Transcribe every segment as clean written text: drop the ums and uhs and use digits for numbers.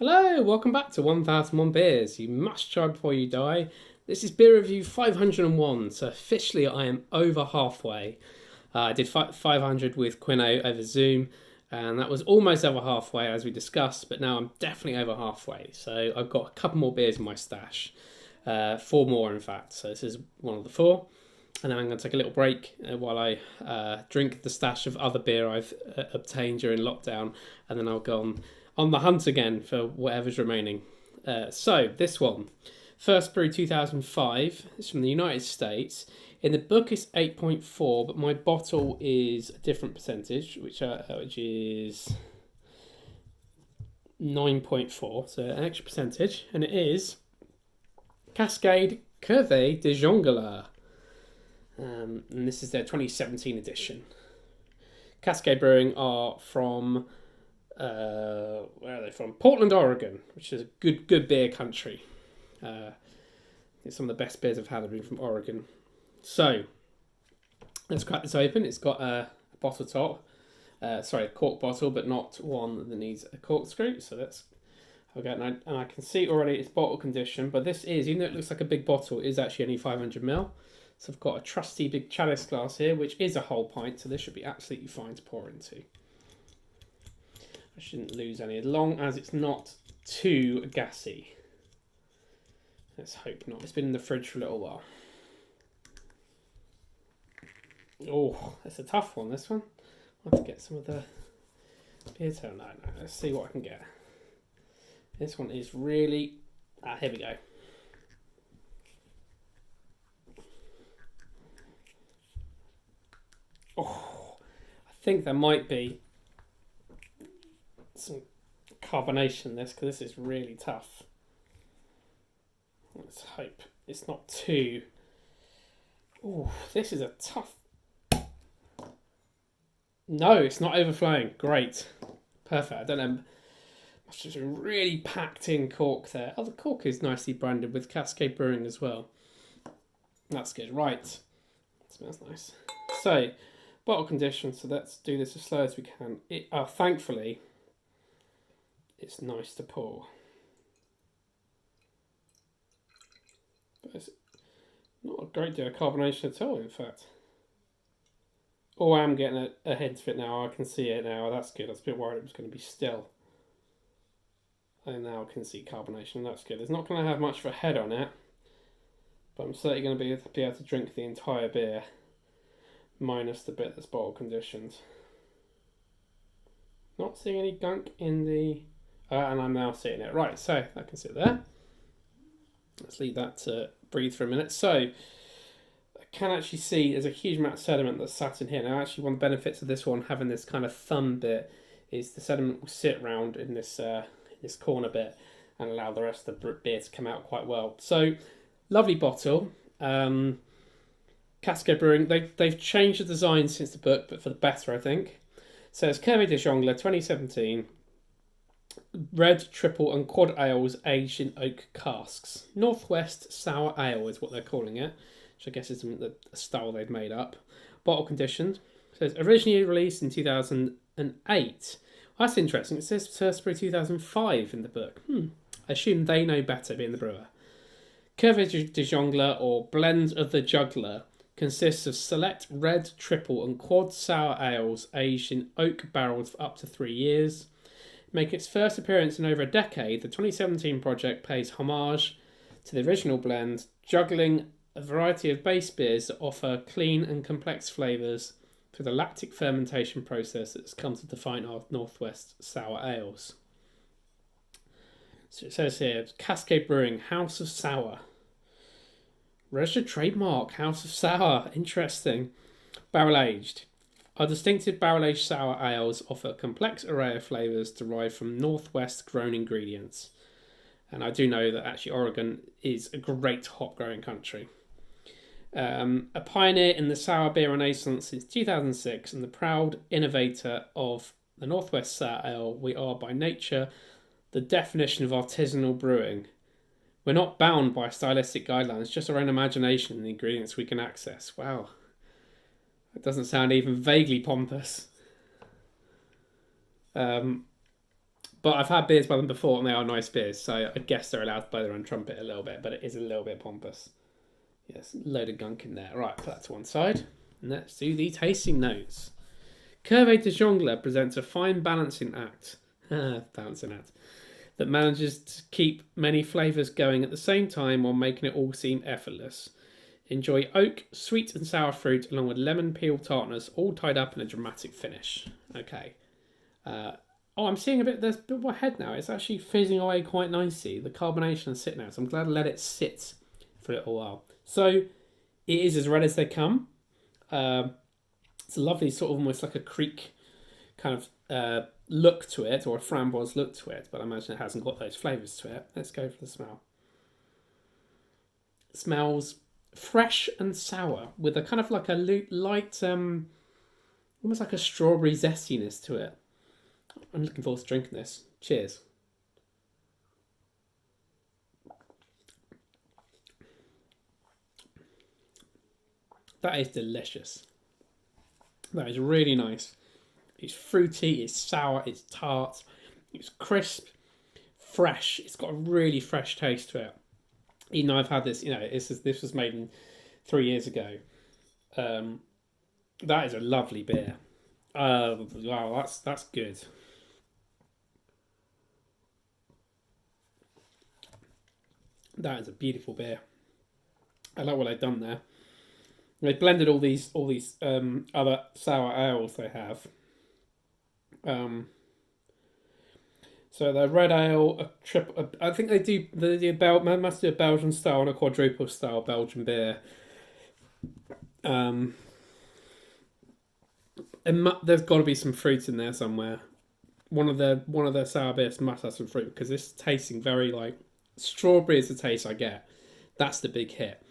Hello, welcome back to 1001 Beers. You must try before you die. This is beer review 501, so officially I am over halfway. I did 500 with Quino over Zoom, and that was almost over halfway as we discussed, but now I'm definitely over halfway. So I've got a couple more beers in my stash. Four more, in fact, so this is one of the four. And then I'm going to take a little break while I drink the stash of other beer I've obtained during lockdown, and then I'll go on the hunt again for whatever's remaining. So this one, first brew 2005. It's from the United States. In the book it's 8.4, but my bottle is a different percentage, which is 9.4, so an extra percentage, and it is Cascade Cuvée du Jongleur. And this is their 2017 edition. Cascade Brewing are from where are they from? Portland, Oregon, which is a good beer country. Some of the best beers I've had have been from Oregon. So let's crack this open. It's got a bottle top, a cork bottle, but not one that needs a corkscrew. So that's okay. And I can see already it's bottle condition, but this is, even though it looks like a big bottle, it is actually only 500ml. So I've got a trusty big chalice glass here, which is a whole pint, so this should be absolutely fine to pour into. I shouldn't lose any, as long as it's not too gassy. Let's hope not. It's been in the fridge for a little while. Oh, that's a tough one, this one. I'll have to get some of the beer tail. No, let's see what I can get. This one is really... here we go. Oh, I think there might be some carbonation in this, because this is really tough. Let's hope it's not too... Oh, this is a tough... No, it's not overflowing. Great. Perfect. I don't know. Must have been really packed in cork there. Oh, the cork is nicely branded with Cascade Brewing as well. That's good. Right. It smells nice. So... bottle condition, so let's do this as slow as we can. Thankfully, it's nice to pour. But it's not a great deal of carbonation at all, in fact. Oh, I am getting a hint of it now. I can see it now. That's good. I was a bit worried it was going to be still. And now I can see carbonation. That's good. It's not going to have much of a head on it, but I'm certainly going to be able to drink the entire beer. Minus the bit that's bottle conditioned. Not seeing any gunk in the... and I'm now seeing it. Right, so I can sit there. Let's leave that to breathe for a minute. So, I can actually see there's a huge amount of sediment that's sat in here. Now, actually, one of the benefits of this one, having this kind of thumb bit, is the sediment will sit round in this corner bit and allow the rest of the beer to come out quite well. So, lovely bottle. Cascade Brewing, they've changed the design since the book, but for the better, I think. So it's Cuvée du Jongleur 2017. Red, triple and quad ales aged in oak casks. Northwest Sour Ale is what they're calling it, which I guess is the style they've made up. Bottle conditioned. So it's originally released in 2008. Well, that's interesting. It says first brew 2005 in the book. I assume they know better, being the brewer. Cuvée du Jongleur, or Blend of the Juggler, consists of select red, triple and quad sour ales aged in oak barrels for up to 3 years. Making its first appearance in over a decade, the 2017 project pays homage to the original blend, juggling a variety of base beers that offer clean and complex flavours through the lactic fermentation process that's come to define our Northwest sour ales. So it says here, Cascade Brewing, House of Sour. Registered trademark, House of Sour. Interesting. Barrel aged. Our distinctive barrel aged sour ales offer a complex array of flavours derived from Northwest grown ingredients. And I do know that actually Oregon is a great hop growing country. A pioneer in the sour beer renaissance since 2006 and the proud innovator of the Northwest Sour Ale, we are by nature the definition of artisanal brewing. We're not bound by stylistic guidelines, just our own imagination and the ingredients we can access. Wow. That doesn't sound even vaguely pompous. But I've had beers by them before, and they are nice beers, so I guess they're allowed to blow their own trumpet a little bit, but it is a little bit pompous. Yes, load of gunk in there. Right, put that to one side. And let's do the tasting notes. Cuvée du Jongleur presents a fine balancing act. Balancing act. That manages to keep many flavours going at the same time while making it all seem effortless. Enjoy oak, sweet and sour fruit, along with lemon peel tartness, all tied up in a dramatic finish. Okay. I'm seeing there's a bit more head now. It's actually fizzing away quite nicely. The carbonation is sitting now, so I'm glad I let it sit for a little while. So, it is as red as they come. It's a lovely sort of almost like a creek kind of look to it, or a framboise look to it, but I imagine it hasn't got those flavours to it. Let's go for the smell. It smells fresh and sour with a kind of like a light, almost like a strawberry zestiness to it. I'm looking forward to drinking this. Cheers. That is delicious. That is really nice. It's fruity, it's sour, it's tart, it's crisp, fresh. It's got a really fresh taste to it. Even though I've had this, this was made 3 years ago. That is a lovely beer. Wow, that's good. That is a beautiful beer. I like what they've done there. They blended all these other sour ales they have. So the red ale, I think they must do a Belgian style and a quadruple style Belgian beer. And there's got to be some fruit in there somewhere. One of their sour beers must have some fruit, because this is tasting very like strawberry is the taste I get. That's the big hit.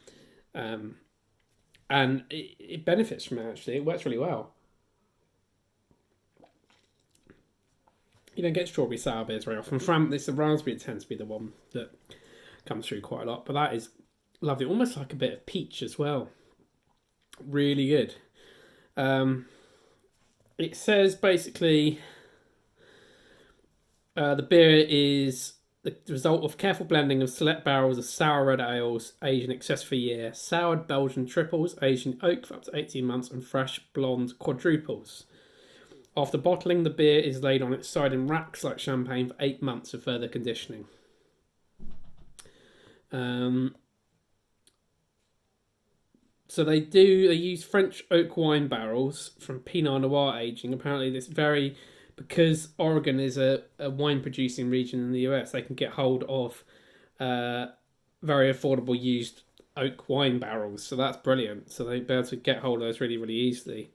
And it benefits from it, actually. It works really well. You don't get strawberry sour beers very often. It's the raspberry tends to be the one that comes through quite a lot. But that is lovely. Almost like a bit of peach as well. Really good. It says basically the beer is the result of careful blending of select barrels of sour red ales aged in excess for a year, soured Belgian triples aged in oak for up to 18 months, and fresh blonde quadruples. After bottling, the beer is laid on its side in racks like champagne for 8 months for further conditioning. So they use French oak wine barrels from Pinot Noir aging. Apparently because Oregon is a wine producing region in the US, they can get hold of very affordable used oak wine barrels. So that's brilliant. So they'll be able to get hold of those really, really easily.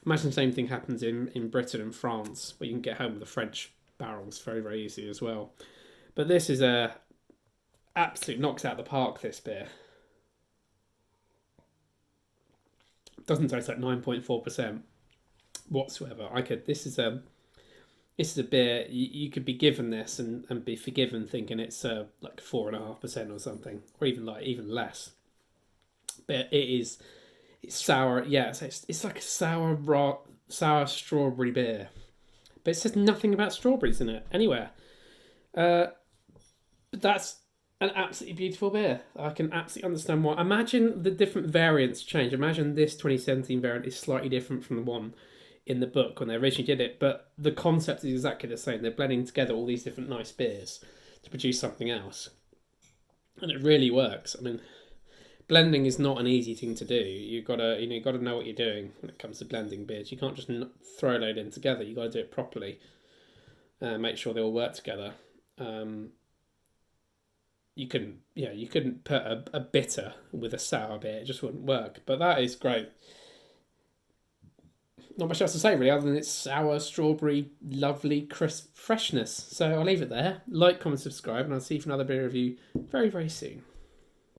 Imagine the same thing happens in Britain and France, where you can get home with the French barrels very, very easily as well. But this is absolute knocks out the park, this beer. Doesn't taste like 9.4% whatsoever. This is a beer you could be given this and be forgiven thinking it's like 4.5% or something, or even less. But it's sour. Yeah, it's like a sour strawberry beer, but it says nothing about strawberries in it anywhere. But that's an absolutely beautiful beer. I can absolutely understand why. Imagine the different variants change. Imagine this 2017 variant is slightly different from the one in the book when they originally did it, but the concept is exactly the same. They're blending together all these different nice beers to produce something else, and it really works. I mean, blending is not an easy thing to do. You've got to know what you're doing when it comes to blending beers. You can't just throw a load in together. You've got to do it properly. Make sure they all work together. You couldn't put a bitter with a sour beer. It just wouldn't work. But that is great. Not much else to say really, other than it's sour, strawberry, lovely, crisp freshness. So I'll leave it there. Like, comment, subscribe, and I'll see you for another beer review very, very soon.